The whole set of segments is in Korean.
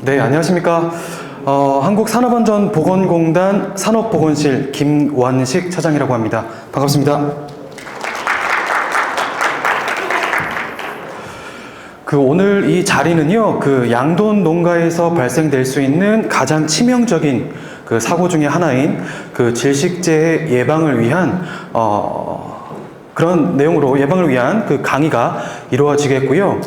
네, 안녕하십니까. 한국산업안전보건공단 산업보건실 김완식 차장이라고 합니다. 반갑습니다. 오늘 이 자리는요, 양돈 농가에서 발생될 수 있는 가장 치명적인 사고 중에 하나인 질식재 예방을 위한 그런 내용으로 예방을 위한 강의가 이루어지겠고요.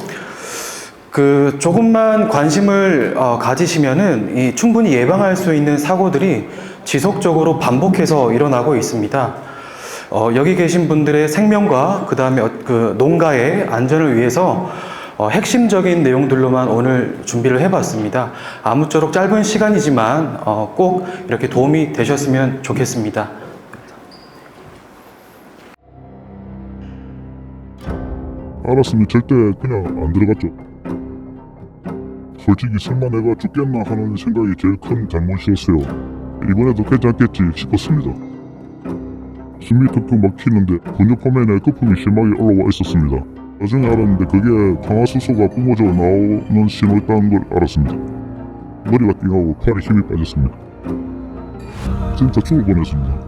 조금만 관심을 가지시면은 충분히 예방할 수 있는 사고들이 지속적으로 반복해서 일어나고 있습니다. 여기 계신 분들의 생명과 그다음에 농가의 안전을 위해서 핵심적인 내용들로만 오늘 준비를 해봤습니다. 아무쪼록 짧은 시간이지만 꼭 이렇게 도움이 되셨으면 좋겠습니다. 알았으면 절대 그냥 안 들어갔죠. 솔직히 설마 내가 죽겠나 하는 생각이 제일 큰 잘못이었어요. 이번에도 괜찮겠지 싶었습니다. 숨이 턱턱 막히는데 분뇨 포면에 거품이 심하게 올라와 있었습니다. 나중에 알았는데 그게 황화수소가 뿜어져 나오는 신호였다는 걸 알았습니다. 머리가 띵하고 팔에 힘이 빠졌습니다. 진짜 죽을 뻔했습니다.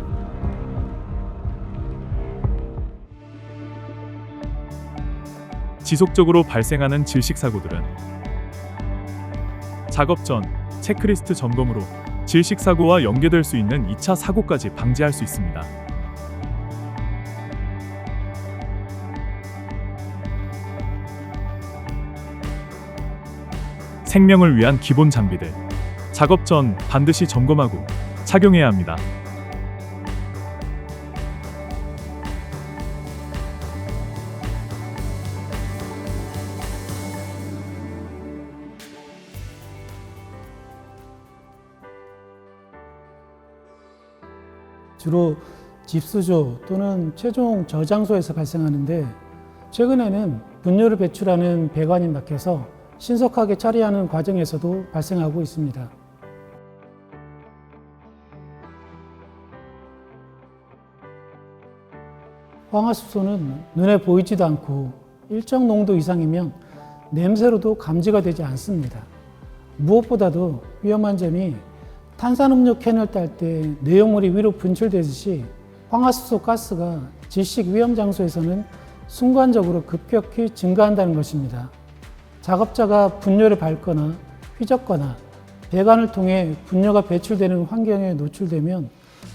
지속적으로 발생하는 질식사고들은 작업 전 체크리스트 점검으로 질식사고와 연계될 수 있는 2차 사고까지 방지할 수 있습니다. 생명을 위한 기본 장비들, 작업 전 반드시 점검하고 착용해야 합니다. 주로 집수조 또는 최종 저장소에서 발생하는데, 최근에는 분뇨를 배출하는 배관이 막혀서 신속하게 처리하는 과정에서도 발생하고 있습니다. 황화수소는 눈에 보이지도 않고 일정 농도 이상이면 냄새로도 감지가 되지 않습니다. 무엇보다도 위험한 점이 탄산음료 캔을 딸 때 내용물이 위로 분출되듯이 황화수소 가스가 질식 위험 장소에서는 순간적으로 급격히 증가한다는 것입니다. 작업자가 분뇨를 밟거나 휘젓거나 배관을 통해 분뇨가 배출되는 환경에 노출되면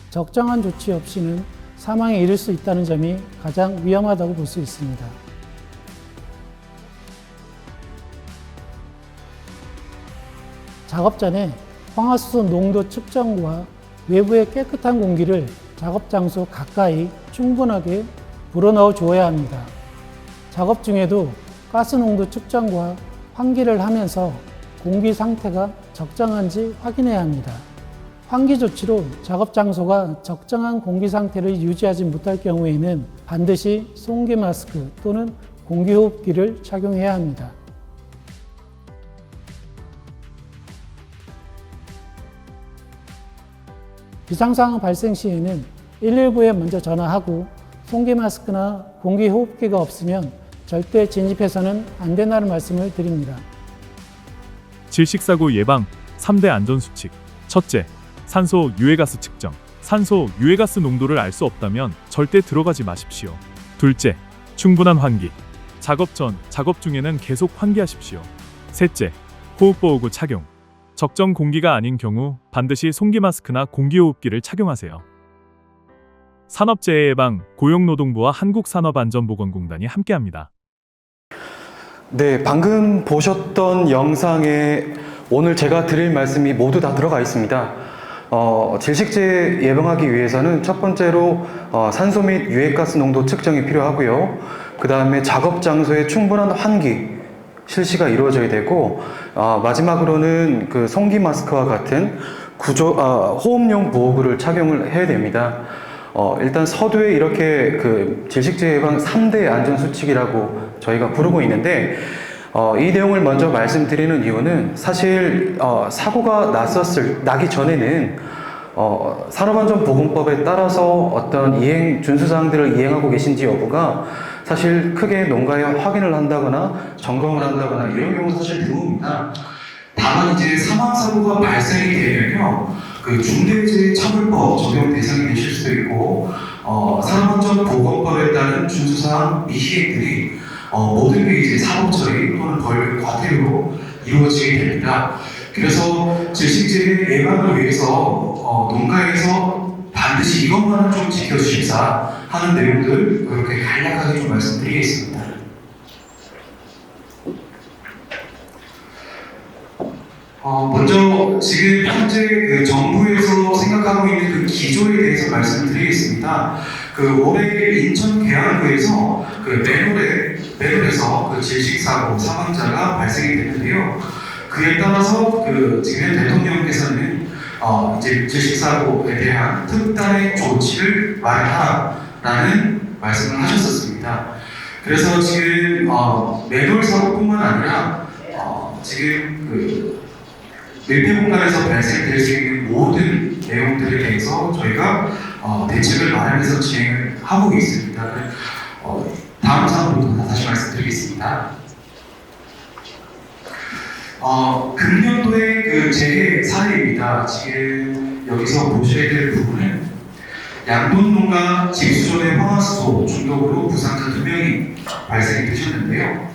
적정한 조치 없이는 사망에 이를 수 있다는 점이 가장 위험하다고 볼 수 있습니다. 작업 전에 황화수소 농도 측정과 외부의 깨끗한 공기를 작업 장소 가까이 충분하게 불어넣어 주어야 합니다. 작업 중에도 가스 농도 측정과 환기를 하면서 공기 상태가 적정한지 확인해야 합니다. 환기 조치로 작업 장소가 적정한 공기 상태를 유지하지 못할 경우에는 반드시 송기 마스크 또는 공기호흡기를 착용해야 합니다. 비상상황 발생 시에는 119에 먼저 전화하고 송기 마스크나 공기호흡기가 없으면 절대 진입해서는 안 된다는 말씀을 드립니다. 질식사고 예방 3대 안전수칙. 첫째, 산소 유해가스 측정. 산소 유해가스 농도를 알 수 없다면 절대 들어가지 마십시오. 둘째, 충분한 환기. 작업 전, 작업 중에는 계속 환기하십시오. 셋째, 호흡보호구 착용. 적정 공기가 아닌 경우 반드시 송기 마스크나 공기호흡기를 착용하세요. 산업재해 예방 고용노동부와 한국산업안전보건공단이 함께합니다. 네, 방금 보셨던 영상에 오늘 제가 드릴 말씀이 모두 다 들어가 있습니다. 질식재 예방하기 위해서는 첫 번째로 산소 및 유해가스 농도 측정이 필요하고요. 그 다음에 작업 장소에 충분한 환기 실시가 이루어져야 되고, 마지막으로는 송기 마스크와 같은 호흡용 보호구를 착용을 해야 됩니다. 일단 서두에 이렇게 질식재 예방 3대 안전수칙이라고 저희가 부르고 있는데, 이 내용을 먼저 말씀드리는 이유는 사실 사고가 나기 전에는 산업안전보건법에 따라서 어떤 준수사항들을 이행하고 계신지 여부가 사실 크게 농가에 확인을 한다거나 점검을 한다거나 이런 경우는 사실 드뭅니다. 다만 이제 사망 사고가 발생이 되면요, 그 중대재해처벌법 적용 대상이 되실 수도 있고, 산업안전보건법에 따른 준수사항 미시행들이 모든 게 이제 사법 처리 또는 벌금 과태료로 이루어지게 됩니다. 그래서 질식재해 예방을 위해서 농가에서 반드시 이것만은 좀 지켜주십사 하는 내용들 그렇게 간략하게 좀 말씀드리겠습니다. 먼저 지금 현재 그 정부에서 생각하고 있는 그 기조에 대해서 말씀드리겠습니다. 그 올해 인천 계양구에서 그 매놀에서 그 질식사고 사망자가 발생이 됐는데요. 그에 따라서 그 지금 대통령께서는 이제 질식사고에 대한 특단의 조치를 마련하라는 말씀을 하셨었습니다. 그래서 지금 매놀 사고뿐만 아니라 지금 그 밀폐 공간에서 발생될 수 있는 모든 내용들에 대해서 저희가 대책을 마련해서 진행을 하고 있습니다. 다음 사항으로 다시 말씀드리겠습니다. 금년도의 그 재해 사례입니다. 지금 여기서 보셔야 될 부분은 양돈농가 집수전의 황화수소 중독으로 부상자 2명이 발생이 되셨는데요.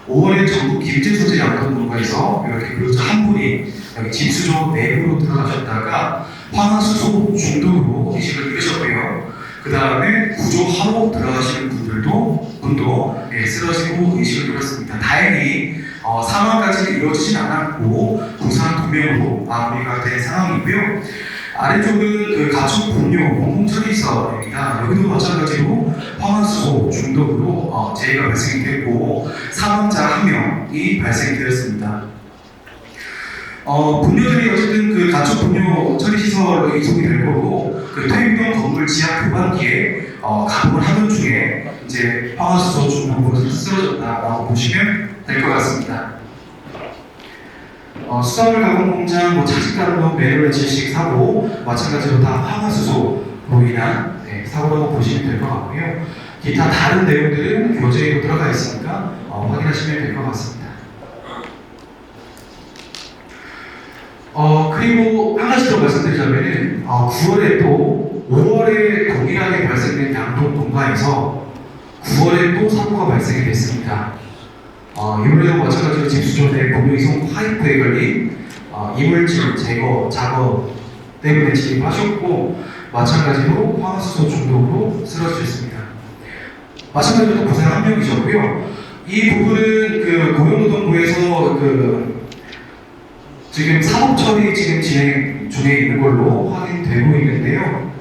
5월에 전국 김제소재 양돈농가에서 이렇게 그루자 한 분이 여기 집수조 내부로 들어가셨다가 황화수소 중독으로 이식을 입으셨고요. 그 다음에 구조하러 들어가시는 분도 쓰러지고 의식을 잃었습니다. 다행히 사망까지 이루어지진 않았고 부상 2명으로 마무리가 된 상황이고요. 아래쪽은 그 가축 분뇨 공공처리사입니다. 여기도 마찬가지로 황화수소 중독으로 재해가 발생이 됐고 사망자 1명이 발생이 되었습니다. 분뇨들이 어쨌든 그 가축 분뇨 처리 시설로 이송이 될 거고 그 퇴임동 건물 지하 교반기에 가동을 하던 중에 이제 황화수소 중독으로 쓰러졌다라고 보시면 될 것 같습니다. 수산물 가공 공장, 차식가루, 매몰 질식 사고 마찬가지로 다 황화수소로 인한 사고라고 보시면 될 것 같고요. 기타 다른 내용들은 교재에도 들어가 있으니까 확인하시면 될 것 같습니다. 그리고 한 가지 더 말씀드리자면은 9월에 또 5월에 동일하게 발생된 양동 농가에서 9월에 또 사고가 발생이 됐습니다. 이번에도 마찬가지로 집수전에 공유이송 파이프에 걸린 이물질 제거 작업 때문에 진입하셨고 마찬가지로 황화수소 중독으로 쓰러지셨습니다. 마찬가지로 부상 1명이셨고요. 이 부분은 그 고용노동부에서 지금 사법처리 지금 진행 중에 있는 걸로 확인되고 있는데요.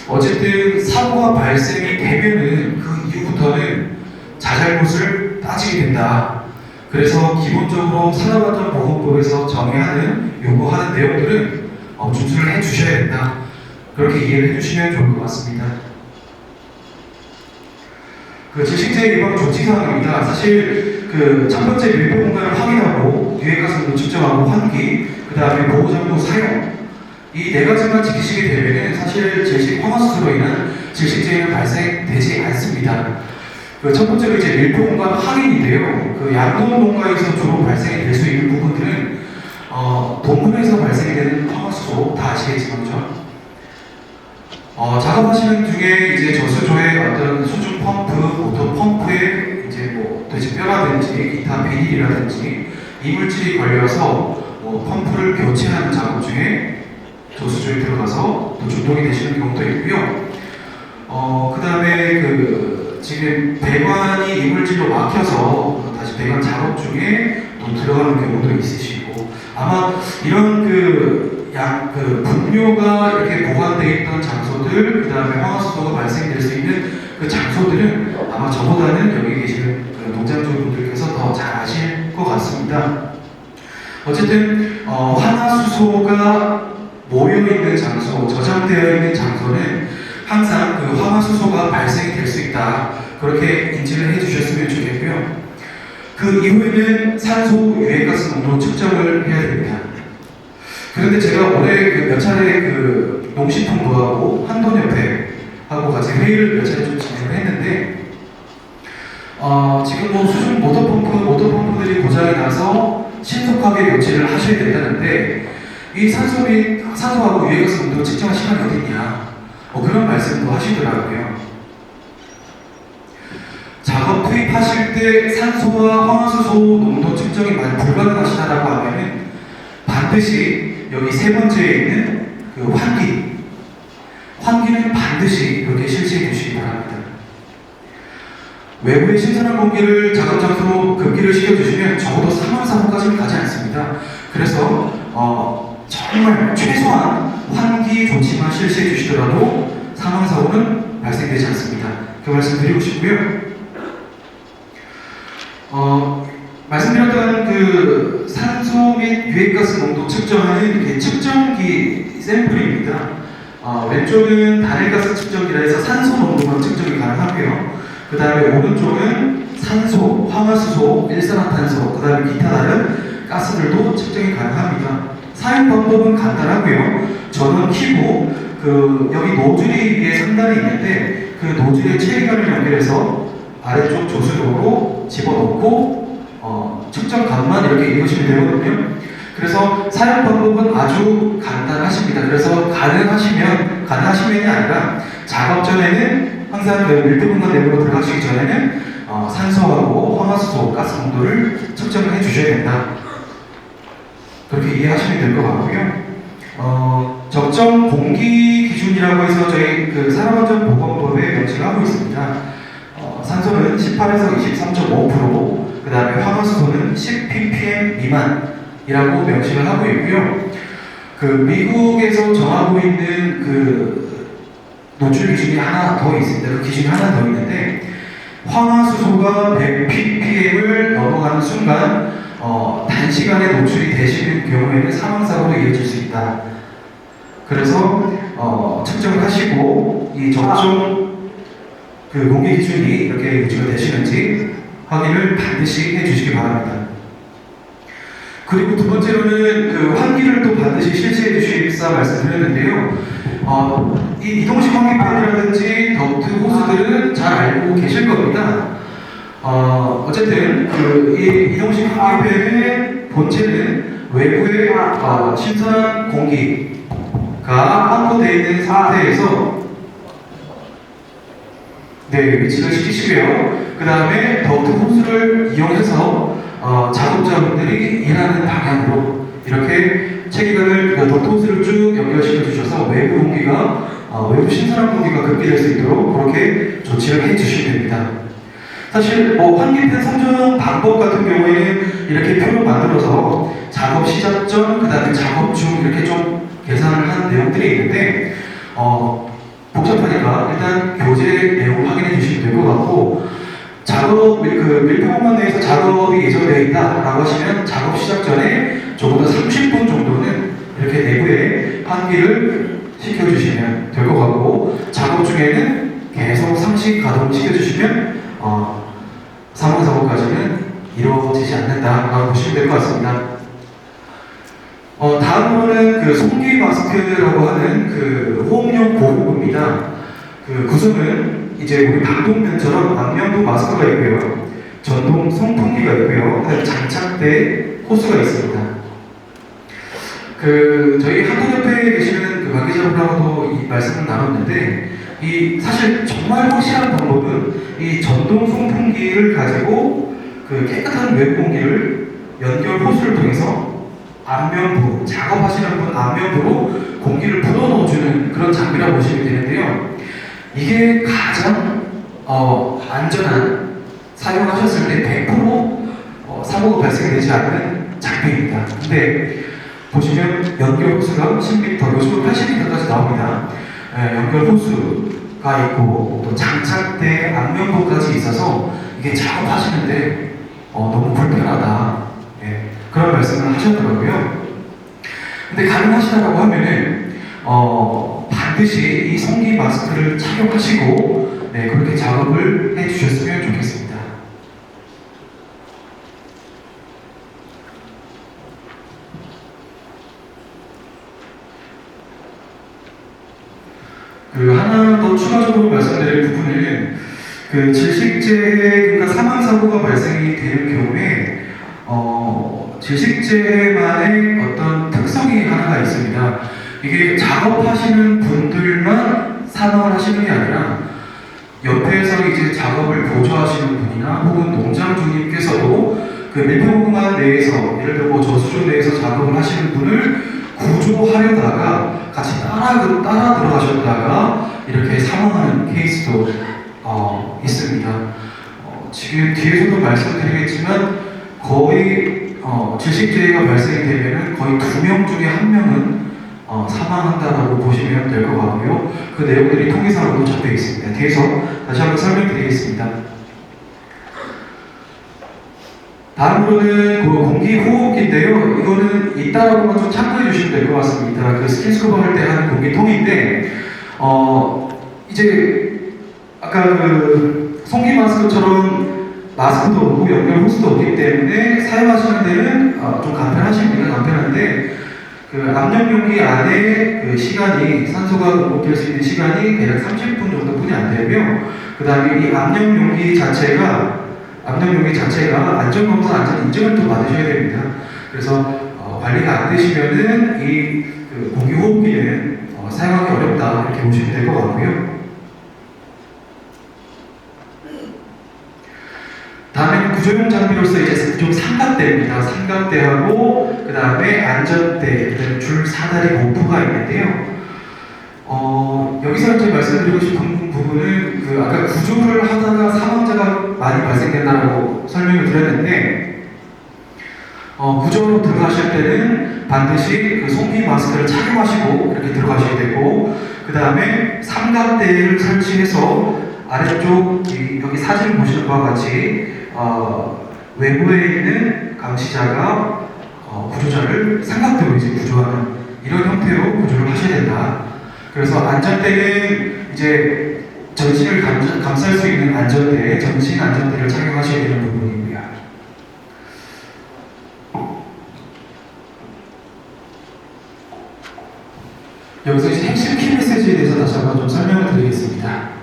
어쨌든 사고가 발생이 되면은 그 이후부터는 자잘못을 따지게 된다. 그래서 기본적으로 산업안전보건법에서 정의하는 요구하는 내용들은 준수를 해주셔야 된다. 그렇게 이해를 해주시면 좋을 것 같습니다. 그 질식재해 예방 조치 사항입니다. 사실 그 첫 번째 밀폐 공간을 확인하고 유해가스도 측정하고 환기, 그 다음에 보호장구 사용 이 네 가지만 지키시게 되면은 사실 황화수소로 인한 질식재해는 발생되지 않습니다. 그 첫 번째로 이제 밀폐 공간 확인인데요. 그 양돈 농가에서 주로 발생이 될 수 있는 부분들은 동물에서 발생이 되는 황화수소 다 아시겠지만요. 작업하시는 중에 이제 저수조의 어떤 수중 펌프, 모터 펌프에 이제 돼지뼈라든지 기타 비닐이라든지 이물질이 걸려서 펌프를 교체하는 작업 중에 저수조에 들어가서 또 중독이 되시는 경우도 있고요. 그 다음에 지금 배관이 이물질로 막혀서 다시 배관 작업 중에 또 들어가는 경우도 있으시고 아마 이런 분뇨가 이렇게 보관되어 있던 장소들, 그 다음에 황화수소가 발생될 수 있는 그 장소들은 아마 저보다는 여기 계시는 농장주분들께서 더 잘 아실 것 같습니다. 어쨌든 황화수소가 모여있는 장소, 저장되어 있는 장소는 항상 그 황화수소가 발생이 될 수 있다. 그렇게 인지를 해주셨으면 좋겠고요. 그 이후에는 산소 유해가스 농도 측정을 해야 됩니다. 그런데 제가 올해 몇 차례 농식품부하고 한돈협회하고 같이 회의를 몇 차례 좀 진행을 했는데 지금 수중 모터펌프들이 고장이 나서 신속하게 교체를 하셔야 된다는데 이 산소하고 유해가스 농도 측정할 시간이 어딨냐 그런 말씀도 하시더라고요. 작업 투입하실 때 산소와 황화수소 농도 측정이 만약 불가능하시다라고 하면은 반드시 여기 세 번째에 있는 그 환기는 반드시 이렇게 실시해 주시기 바랍니다. 외부의 신선한 공기를 작업 장소로 급기를 시켜주시면 적어도 사망사고까지는 가지 않습니다. 그래서 정말 최소한 환기 조치만 실시해 주시더라도 사망사고는 발생되지 않습니다. 그 말씀 드리고 싶고요. 말씀드렸던 그 산소 및 유해가스 농도 측정하는 측정기 샘플입니다. 왼쪽은 단일가스 측정기라 해서 산소 농도만 측정이 가능하고요. 그 다음에 오른쪽은 산소, 황화수소, 일산화탄소, 그 다음에 기타 다른 가스들도 측정이 가능합니다. 사용 방법은 간단하고요. 전원 켜고 여기 노즐이 위에 상단에 있는데 그 노즐에 체리건을 연결해서 아래쪽 조수로로 집어넣고 측정값만 이렇게 읽으시면 되거든요. 그래서 사용 방법은 아주 간단하십니다. 그래서 가능하시면이 아니라 작업 전에는 항상 그 밀폐 공간 내부로 들어가시기 전에는 산소하고 황화수소, 가스 농도를 측정을 해주셔야 된다. 그렇게 이해하시면 될 것 같고요. 적정 공기 기준이라고 해서 저희 그 산업안전보건법에 명시를 하고 있습니다. 산소는 18에서 23.5%, 그 다음에 황화수소는 10 ppm 미만이라고 명시를 하고 있고요. 그 미국에서 정하고 있는 그 노출 기준이 하나 더 있습니다. 그 기준이 하나 더 있는데 황화수소가 100 ppm을 넘어가는 순간 단시간에 노출이 되시는 경우에는 사망사고로 이어질 수 있다. 그래서 측정을 하시고 이 적정 그 공기 기준이 이렇게 유지가 되시는지 확인을 반드시 해주시기 바랍니다. 그리고 두 번째로는 그 환기를 또 반드시 실시해 주십사 말씀드렸는데요. 이 이동식 환기팬이라든지 덕트 호스들은 잘 알고 계실 겁니다. 어쨌든 이 이동식 환기팬의 본체는 외부에 신선한 공기가 확보되어 있는 상태에서 위치를 시키시고요. 그 다음에 덕트 호스를 이용해서 작업자분들이 일하는 방향으로 이렇게 체계관을 덕트 호스를 쭉 연결시켜 주셔서 외부 공기가 외부 신선한 공기가 급기될 수 있도록 그렇게 조치를 해 주시면 됩니다. 사실 환기팬 성전 방법 같은 경우에는 이렇게 표로 만들어서 작업 시작 전, 그 다음에 작업 중 이렇게 좀 계산을 한 내용들이 있는데 복잡하니까 일단 교재 내용 확인해 주시면 될 것 같고, 작업 밀폐 공간 내에서 작업이 예정되어 있다라고 하시면 작업 시작 전에 적어도 30분 정도는 이렇게 내부에 환기를 시켜주시면 될 것 같고, 작업 중에는 계속 상시 가동 시켜주시면 사망사고까지는 이루어지지 않는다라고 보시면 될 것 같습니다. 다음으로는 그 송기 마스크라고 하는 그 호흡용 보호구입니다. 그 구성은 이제 우리 방독면처럼 안면부 마스크가 있고요, 전동 송풍기가 있고요, 장착대 호스가 있습니다. 저희 한국협회에 계시는 그 관계자분하고도 이 말씀을 나눴는데, 이 사실 정말 확실한 방법은 이 전동 송풍기를 가지고 그 깨끗한 외부 공기를 연결 호스를 통해서 안면부, 작업하시는 분 안면부로 공기를 불어 넣어주는 그런 장비라고 보시면 되는데요. 이게 가장 안전한, 사용하셨을 때 100% 사고가 발생되지 않는 장비입니다. 근데 보시면 연결 호스가 10m, 요즘은 80m까지 나옵니다. 연결 호스가 있고 또 장착대 안면부까지 있어서 이게 작업하시는데 너무 불편하다, 그런 말씀을 하셨더라고요. 근데 가능하시다라고 하면은 반드시 이 송기 마스크를 착용하시고 그렇게 작업을 해주셨으면 좋겠습니다. 하나 더 추가적으로 말씀드릴 부분은 질식제, 그러니까 사망사고가 발생이 되는 경우에 질식제만의 어떤 특성이 하나가 있습니다. 이게 작업하시는 분들만 사망을 하시는 게 아니라 옆에서 이제 작업을 보조하시는 분이나 혹은 농장 주님께서도 그 밀폐공간 내에서 예를 들어 뭐 저수조 내에서 작업을 하시는 분을 구조하려다가 같이 따라 들어가셨다가 이렇게 사망하는 케이스도 있습니다. 지금 뒤에서도 말씀드리겠지만 거의 질식제가 발생이 되면은 거의 2명 중에 1명은 사망한다라고 보시면 될 것 같고요. 그 내용들이 통계상으로도 잡혀 있습니다. 뒤에서 다시 한번 설명드리겠습니다. 다음으로는 그 공기호흡기인데요. 이거는 이따라고만 좀 참고해 주시면 될 것 같습니다. 그 스킨스쿠버 할 때 하는 공기통인데, 이제 아까 그 송기 마스크처럼 마스크도 없고 연결 호스도 없기 때문에 사용하시는 데는 좀 간편하십니다. 간편한데 그 압력용기 안에 그 시간이 산소가 공급될 수 있는 시간이 대략 30분 정도뿐이 안 되며 그 다음에 이 압력용기 자체가 안전검사 안전 인증을 또 받으셔야 됩니다. 그래서 관리가 안 되시면은 이 그 공기호흡기는 사용하기 어렵다 이렇게 보시면 될 것 같고요. 다음에 구조용 장비로서 이제 좀 삼각대입니다. 삼각대하고 그 다음에 안전대, 그다음에 줄 사다리 모프가 있는데요. 여기서 이제 말씀드리고 싶은 부분은 그 아까 구조를 하다가 사망자가 많이 발생된다고 설명을 드렸는데 구조로 들어가실 때는 반드시 그 송기 마스크를 착용하시고 이렇게 들어가셔야 되고 그 다음에 삼각대를 설치해서 아래쪽 여기 사진 보시는 바와 같이 외부에 있는 감시자가 구조자를 삼각대로 이제 구조하는 이런 형태로 구조를 하셔야 된다. 그래서 안전대는 이제 전신을 감쌀 수 있는 안전대, 전신 안전대를 착용하셔야 되는 부분이고요. 여기서 이제 핵심 키 메시지에 대해서 다시 한번 좀 설명을 드리겠습니다.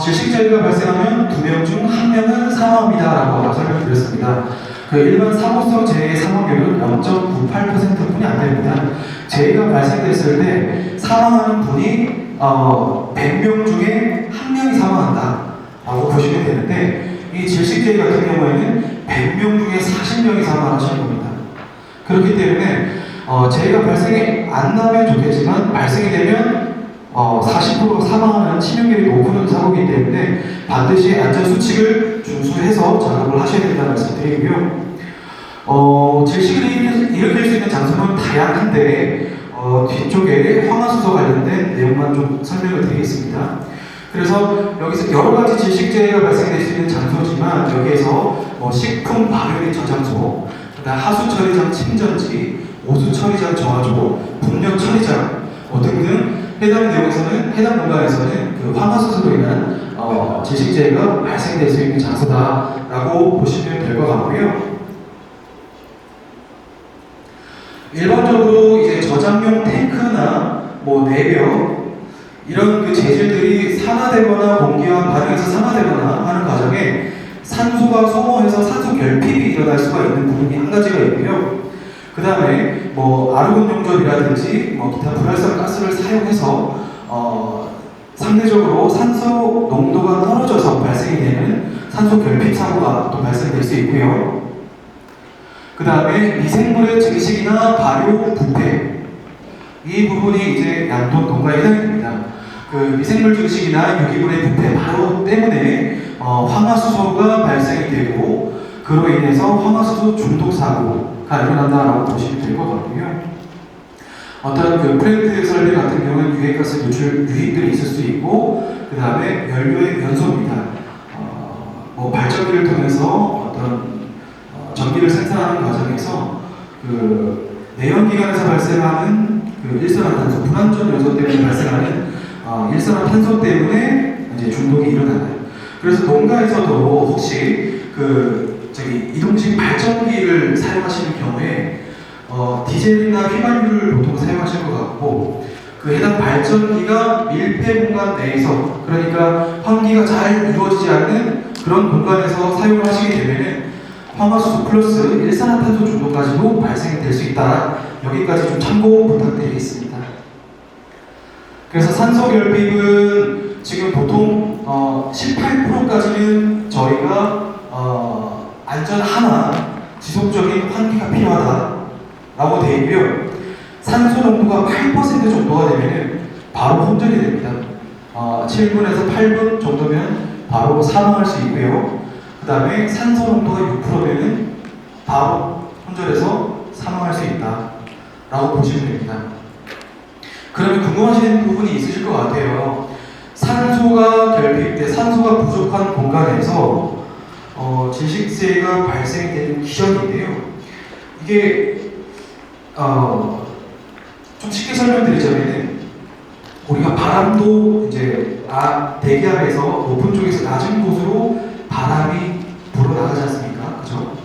질식제가 발생하면 2명 중 1명은 사망합니다 라고 설명드렸습니다. 그 일반 사고성 재해의 사망률은 0.98%뿐이 안 됩니다. 재해가 발생됐을 때 사망하는 분이 100명 중에 1명이 사망한다 라고 보시면 되는데 이 질식제해 같은 경우에는 100명 중에 40명이 사망하시는 겁니다. 그렇기 때문에 재해가 발생이 안 나면 좋겠지만 발생이 되면 40% 사망하는 치명률이 높은 사고이기 때문에 반드시 안전수칙을 준수해서 작업을 하셔야 된다는 말씀드리고요. 질식을 일으킬 수 있는 장소는 다양한데 뒤쪽에 황화수소 관련된 내용만 좀 설명을 드리겠습니다. 그래서 여기서 여러 가지 질식재해가 발생될 수 있는 장소지만 여기에서 식품 발효 저장소, 그다음 하수 처리장 침전지, 오수 처리장 정화조, 분뇨 처리장 등등 해당 공간에서는 그 황화수소로 인한 질식재해가 발생될 수 있는 장소다라고 보시면 될 것 같고요. 일반적으로 이제 저장용 탱크나 내벽 이런 그 재질들이 산화되거나 공기와 반응해서 산화되거나 하는 과정에 산소가 소모해서 산소 결핍이 일어날 수가 있는 부분이 한 가지가 있고요. 그 다음에 아르곤 용접이라든지 기타 불활성 가스를 사용해서 상대적으로 산소 농도가 떨어져서 발생이 되는 산소 결핍 사고가 또 발생될 수 있고요. 그 다음에 미생물의 증식이나 발효, 부패 이 부분이 이제 양돈 농가에 해당이 됩니다. 그 미생물 증식이나 유기물의 부패 발효 때문에 황화수소가 발생이 되고 그로 인해서 황화수소 중독 사고가 일어난다라고 보시면 될 것 같고요. 어떤 그 플랜트 설비 같은 경우는 유해가스 노출 유입들이 있을 수 있고 그 다음에 연료의 연소입니다. 발전기를 통해서 어떤 전기를 생산하는 과정에서 그 내연기관에서 발생하는 그 일산화탄소, 불완전 요소 때문에 발생하는 일산화탄소 때문에 이제 중독이 일어나요. 그래서 농가에서도 혹시 이동식 발전기를 사용하시는 경우에 디젤이나 휘발유를 보통 사용하실 것 같고 그 해당 발전기가 밀폐 공간 내에서 그러니까 환기가 잘 이루어지지 않는 그런 공간에서 사용을 하시게 되면은 황화수소 플러스 일산화탄소 정도까지도 발생이 될 수 있다. 여기까지 좀 참고 부탁드리겠습니다. 그래서 산소 결핍은 지금 보통 18%까지는 저희가 안전하나 지속적인 환기가 필요하다라고 되어 있고요. 산소 농도가 8% 정도가 되면은 바로 혼절이 됩니다. 7분에서 8분 정도면 바로 사망할 수 있고요. 그 다음에 산소 농도가 6%면은 바로 혼절해서 사망할 수 있다라고 보시면 됩니다. 그러면 궁금하신 부분이 있으실 것 같아요. 산소가 결핍돼 산소가 부족한 공간에서 질식세가 발생이 되는 기전인데요. 이게 좀 쉽게 설명드리자면은 우리가 바람도 이제 대기압에서 높은 쪽에서 낮은 곳으로 바람이 불어나가지 않습니까? 그죠?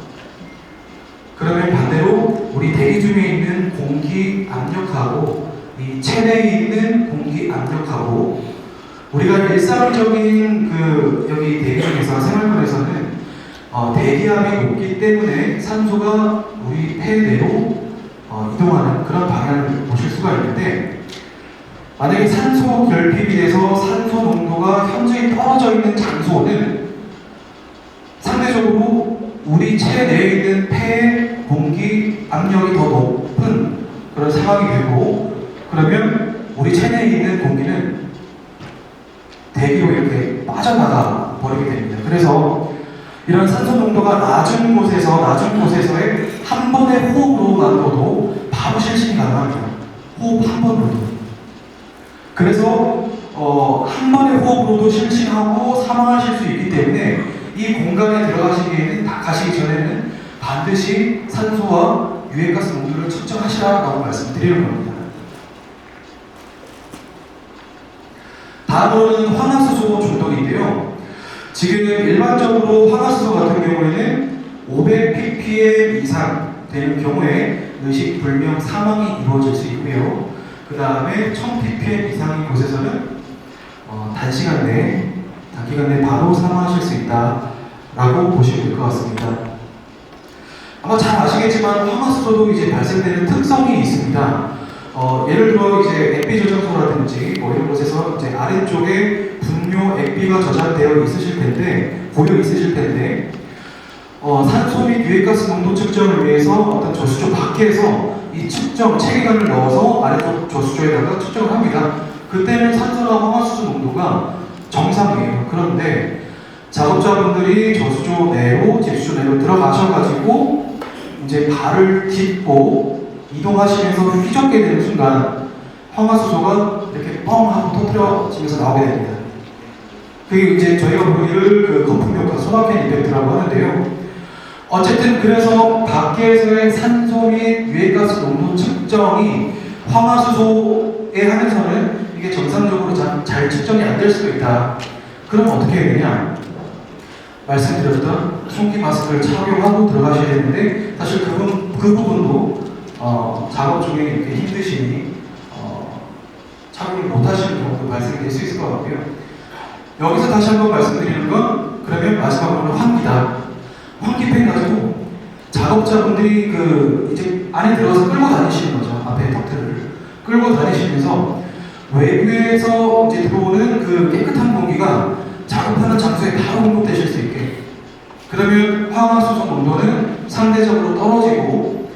그러면 반대로 우리 대기 중에 있는 공기 압력하고 이 체내에 있는 공기 압력하고 우리가 일상적인 여기 대기 중에서 생활권에서는 대기압이 높기 때문에 산소가 우리 폐 내로 이동하는 그런 방향을 보실 수가 있는데 만약에 산소 결핍이 돼서 산소 농도가 현저히 떨어져 있는 장소는 상대적으로 우리 체내에 있는 폐 공기 압력이 더 높은 그런 상황이 되고 그러면 우리 체내에 있는 공기는 대기로 이렇게 빠져나가 버리게 됩니다. 그래서 이런 산소 농도가 낮은 곳에서의 한 번의 호흡으로만으로도 바로 실신이 가능합니다. 호흡 한 번으로도. 그래서 한 번의 호흡으로도 실신하고 사망하실 수 있기 때문에 이 공간에 가시기 전에는 반드시 산소와 유해가스 농도를 측정하시라고 말씀드리는 겁니다. 다음으로는 황화수소 중독인데요. 지금 일반적으로 황화수소 같은 경우에는 500ppm 이상 되는 경우에 의식불명 사망이 이루어질 수 있고요. 그 다음에 1000ppm 이상인 곳에서는 단기간 내에 바로 사망하실 수 있다라고 보시면 될 것 같습니다. 아마 잘 아시겠지만 황화수소도 이제 발생되는 특성이 있습니다. 예를 들어 이제 액비 저장소라든지 이런 곳에서 이제 아래쪽에 분뇨 액비가 저장되어 있으실 텐데 고여 있으실 텐데 산소 및 유해가스 농도 측정을 위해서 어떤 저수조 밖에서 이 측정 체계관을 넣어서 아래쪽 저수조에다가 측정을 합니다. 그때는 산소나 황화수소 농도가 정상이에요. 그런데 작업자분들이 저수조 내로 집수조 내로 들어가셔가지고 이제 발을 딛고 이동하시면서 휘젓게 되는 순간 황화수소가 이렇게 뻥 하고 터뜨려지면서 나오게 됩니다. 그게 이제 저희가 부르기를 거품 효과, 소나캔 이펙트라고 하는데요. 어쨌든 그래서 밖에서의 산소 및 유해가스 농도 측정이 황화수소에 한해서는 이게 정상적으로 잘 측정이 안 될 수도 있다. 그럼 어떻게 해야 되냐? 말씀드렸던 총기 마스크를 착용하고 들어가셔야 되는데 사실 그 부분도 작업 중에 이렇게 힘드시니 착용을 못하시는 경우도 발생될 수 있을 것 같고요. 여기서 다시 한번 말씀드리는 건 그러면 마지막으로는 환기다. 환기팩 가지고 작업자분들이 이제 안에 들어가서 끌고 다니시는 거죠. 앞에 덕트를 끌고 다니시면서 외부에서 이제 들어오는 깨끗한 공기가 작업하는 장소에 바로 공급되실 수 있게. 그러면 황화수소 농도는 상대적으로 떨어지고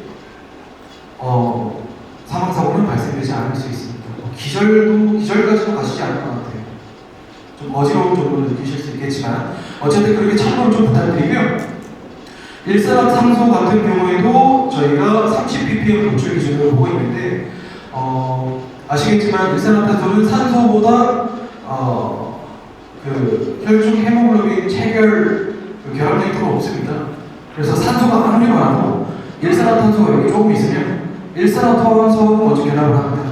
사망사고는 발생되지 않을 수 있습니다. 기절까지도 가시지 않을 것 같아요. 좀 어지러운 정도로 느끼실 수 있겠지만 어쨌든 그렇게 참고를 좀 부탁드리고요. 일산화탄소 같은 경우에도 저희가 30ppm 노출 기준으로 보고 있는데 아시겠지만 일산화탄소는 산소보다 혈중 헤모글로빈 체결 결합 넥터가 없습니다. 그래서 산소가 아무리 많아도 일산화탄소가 여기 조금 있으면 일산화탄소하고 먼저 결합을 합니다.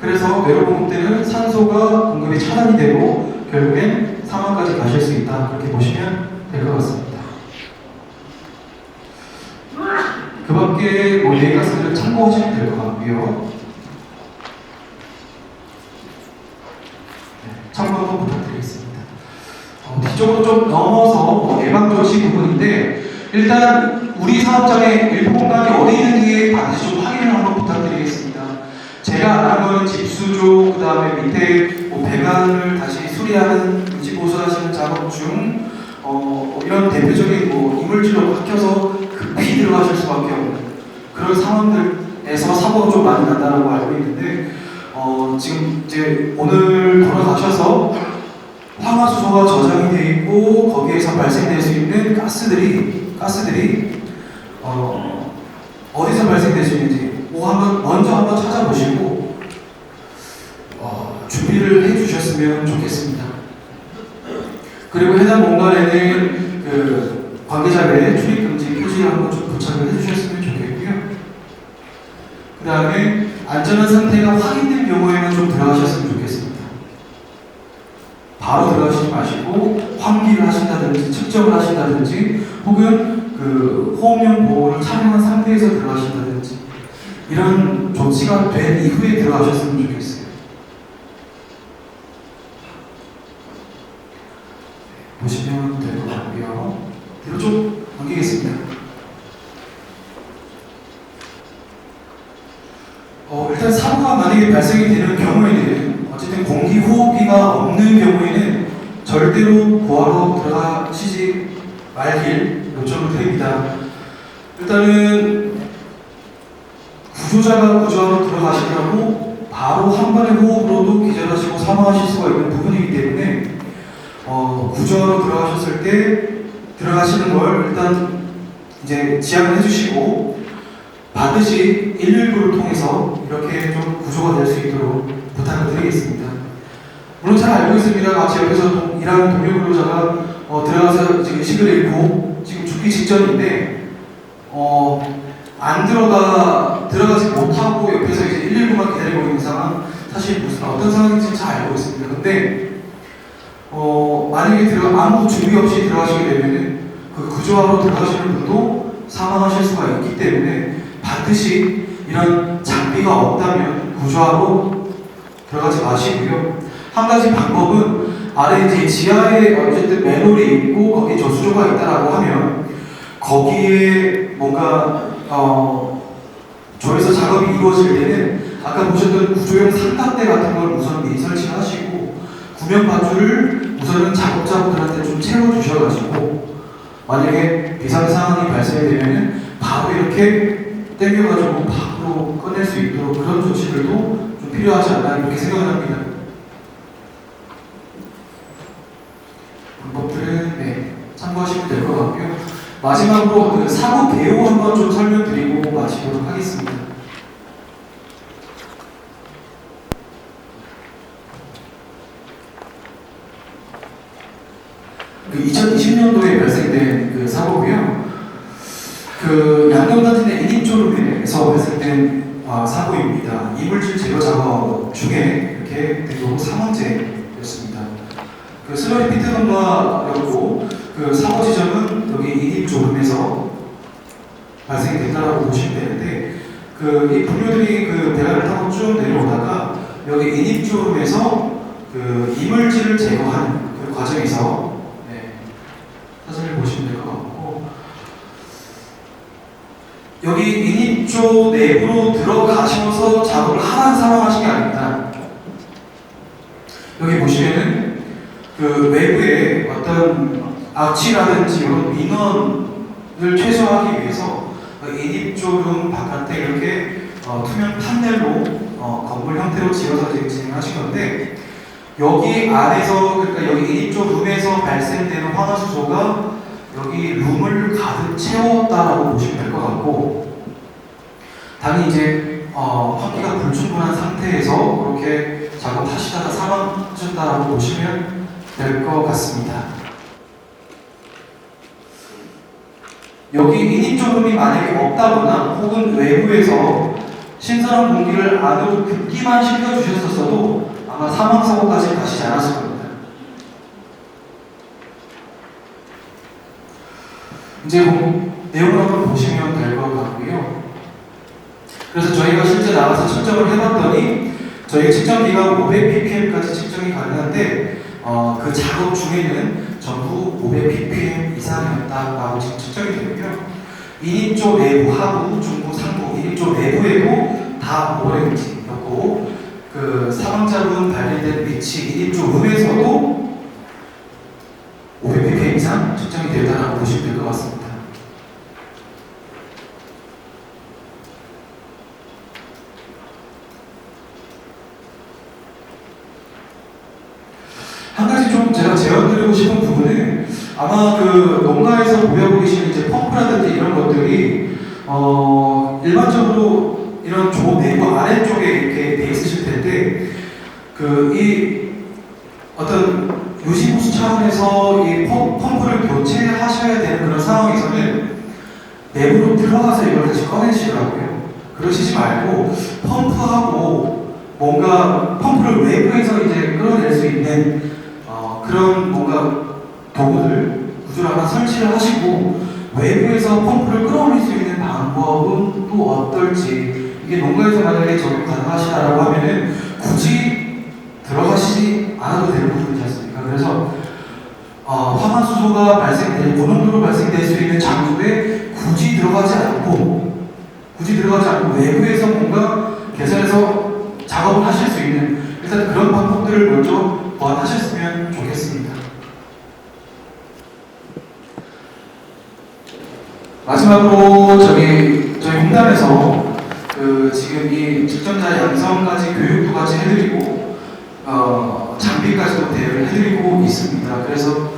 그래서 뇌로공급 때는 산소가 공급이 차단이 되고 결국엔 사망까지 가실 수 있다. 그렇게 보시면 될 것 같습니다. 그 밖에 유해가스를 참고하시면 될 것 같고요. 참고 한번 부탁드리겠습니다. 뒤쪽으로 그것도 좀 넘어서 예방조치 부분인데 일단 우리 사업장의 일부 공간이 어디 있는지 반드시 좀 확인을 한번 부탁드리겠습니다. 제가 아는 거는 집수조, 그 다음에 밑에 배관을 다시 수리하는 보수하시는 작업 중 이런 대표적인 이물질로 바뀌어서 급히 들어가실 수밖에 없는 그런 상황들에서 사고가 좀 많이 난다고 알고 있는데 지금 이제 오늘 돌아가셔서 황화수소가 저장이 되어 있고 거기에서 발생될 수 있는 가스들이 어디서 발생될 수 있는지 먼저 한번 찾아보시고 준비를 해주셨으면 좋겠습니다. 그리고 해당 공간에는 그 관계자들의 출입금지 표시를 한번 좀 부착을 해주셨으면 좋겠고요. 그 다음에 안전한 상태가 확인된 경우에는 좀 들어가셨으면 좋겠습니다. 바로 들어가시지 마시고 환기를 하신다든지 측정을 하신다든지 혹은 그 호흡용 보호를 착용한 상태에서 들어가신다든지 이런 조치가 된 이후에 들어가셨으면 좋겠어요. 보시면 될 것 같고요. 뒤로 좀 넘기겠습니다. 일단 사고가 만약에 발생이 되는 경우에는 어쨌든 공기 호흡기가 없는 경우에는 절대로 고아로 들어가시지 말길 요청을 드립니다. 일단은 구조자가 구조하러 들어가시더라도 바로 한 번의 호흡으로도 기절하시고 사망하실 수가 있는 부분이기 때문에 구조하러 들어가셨을 때 들어가시는 걸 일단 이제 지양을 해주시고 반드시 119를 통해서 이렇게 좀 구조가 될 수 있도록 부탁을 드리겠습니다. 물론 잘 알고 있습니다. 같이 옆에서 일하는 동료 근로자가 들어가서 지금 의식을 잃고 지금 죽기 직전인데 들어가지 못하고 옆에서 이제 119만 기다리고 있는 상황 사실 어떤 상황인지 잘 알고 있습니다. 근데 만약에 아무 준비 없이 들어가시게 되면은 그 구조하러 들어가시는 분도 사망하실 수가 있기 때문에 반드시 이런 장비가 없다면 구조하러 들어가지 마시고요. 한 가지 방법은 아래 이제 지하에 어쨌든 맨홀이 있고 거기에 저수조가 있다라고 하면 거기에 뭔가 저에서 작업이 이루어질 때는 아까 보셨던 구조용 삼각대 같은 걸 우선 미리 설치하시고 구명 밧줄을 우선은 작업자분들한테 좀 채워주셔가지고 만약에 비상 상황이 발생되면은 바로 이렇게 당겨가지고 바로 꺼낼 수 있도록 그런 조치들도 좀 필요하지 않나 이렇게 생각을 합니다. 방법들은 참고하시면 될 것 같고요. 마지막으로 그 사고 배후 한번 좀 설명드리고 마치도록 하겠습니다. 그 2020년도에 발생된 그 사고고요. 그 양동단지내 애니초룸에서 발생된 사고입니다. 이물질 제거 작업 중에 이렇게 대부분 사망제였습니다. 그 슬러리 피트 건너였고 그 사고 지점은 여기 이닙조룸에서 발생이 됐다라고 보시면 되는데 이 분류들이 그 배관을 타고 쭉 내려오다가 여기 이닙조룸에서 그 이물질을 제거하는 그 과정에서 사진을 보시면 될 것 같고 여기 이닙조 내부로 들어가셔서 작업을 하다 사망하신 게 아닙니다. 여기 보시면은 그 외부에 어떤 악취라든지 이런 민원을 최소화하기 위해서 이닙조룸 바깥에 이렇게 투명 판넬로 건물 형태로 지어서 진행하신 건데 여기 안에서 그러니까 여기 이닙조 룸에서 발생되는 황화수소가 여기 룸을 가득 채웠다라고 보시면 될 것 같고 당연히 이제 환기가 불충분한 상태에서 그렇게 작업하시다가 사망하셨다라고 보시면 될 것 같습니다. 여기 이닙조룸이 만약에 없다거나 혹은 외부에서 신선한 공기를 안으로 급기만 실려주셨었어도 아마 사망사고까지 가시지 않았을 겁니다. 이제 내용을 한번 보시면 될 것 같고요. 그래서 저희가 실제 나가서 측정을 해봤더니 저희 측정 기간 500ppm까지 측정이 가능한데 그 작업 중에는 전부 500ppm 이상이었다라고 지금 측정이 되고요. 1인조 내부, 하부, 중부, 상부, 1인조 내부에도 다 오버레인지였고, 그 사망자분 발견된 위치 1인조 룸에서도 500ppm 이상 측정이 되었다라고 보시면 될 것 같습니다. 한 가지 좀 제가 제언드리고 싶은 부분은 아마 그 농가에서 보여보고 계시는 이제 펌프라든지 이런 것들이 일반적으로 이런 조 내부 아래쪽에 이렇게 돼 있으실 텐데 이 어떤 유지보수 차원에서 이 펌프를 교체하셔야 되는 그런 상황에서는 내부로 들어가서 이걸 다시 꺼내시더라고요. 그러시지 말고 펌프하고 뭔가 펌프를 외부에서 이제 끌어낼 수 있는 그런 뭔가 도구들 구조를 하나 설치를 하시고 외부에서 펌프를 끌어올릴 수 있는 방법은 또 어떨지, 이게 농가에서 만약에 적용 가능하시다라고 하면은 굳이 들어가시지 않아도 되는 부분이지 않습니까? 그래서 황화수소가 발생될, 고농도로 발생될 수 있는 장소에 굳이 들어가지 않고 외부에서 뭔가 개선해서 작업을 하실 수 있는 일단 그런 방법들을 먼저 보완하셨으면 좋겠습니다. 마지막으로 저희 공단에서 지금 이 직전자 양성까지 교육도까지 해드리고 장비까지도 대여를 해드리고 있습니다. 그래서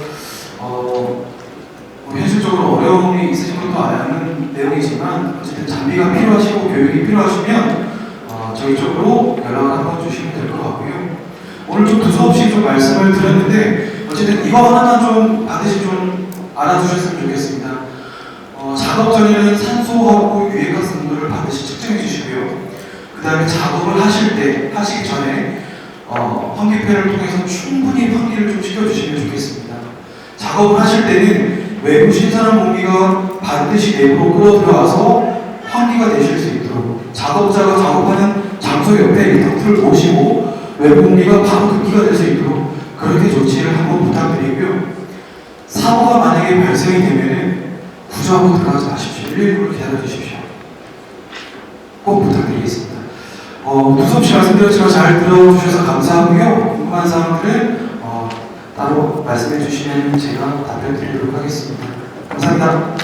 현실적으로 어려움이 있으신 것도 아는 내용이지만 어쨌든 장비가 필요하시고 교육이 필요하시면 저희 쪽으로 연락을 한번 주시면 될 것 같고요. 오늘 좀 두서없이 좀 말씀을 드렸는데 어쨌든 이거 하나 좀 반드시 좀 알아두셨으면 좋겠습니다. 작업 전에는 산소하고 유해가스 농도를 반드시 측정해 주시고요. 그 다음에 작업을 하시기 전에 환기팬을 통해서 충분히 환기를 좀 시켜주시면 좋겠습니다. 작업을 하실 때는 외부 신선한 공기가 반드시 내부로 끌어들어와서 환기가 되실 수 있도록 작업자가 작업하는 장소 옆에 이 덕트를 보시고 외부 공기가 바로 급기가 될 수 있도록 그렇게 조치를 한번 부탁드리고요. 사고가 만약에 발생이 되면은 구조하고 들어가지 마십시오. 119를 기다려 주십시오. 꼭 부탁드리겠습니다. 두서없이 말씀드렸지만 잘 들어주셔서 감사하고요. 궁금한 사항들은 따로 말씀해 주시면 제가 답변 드리도록 하겠습니다. 감사합니다.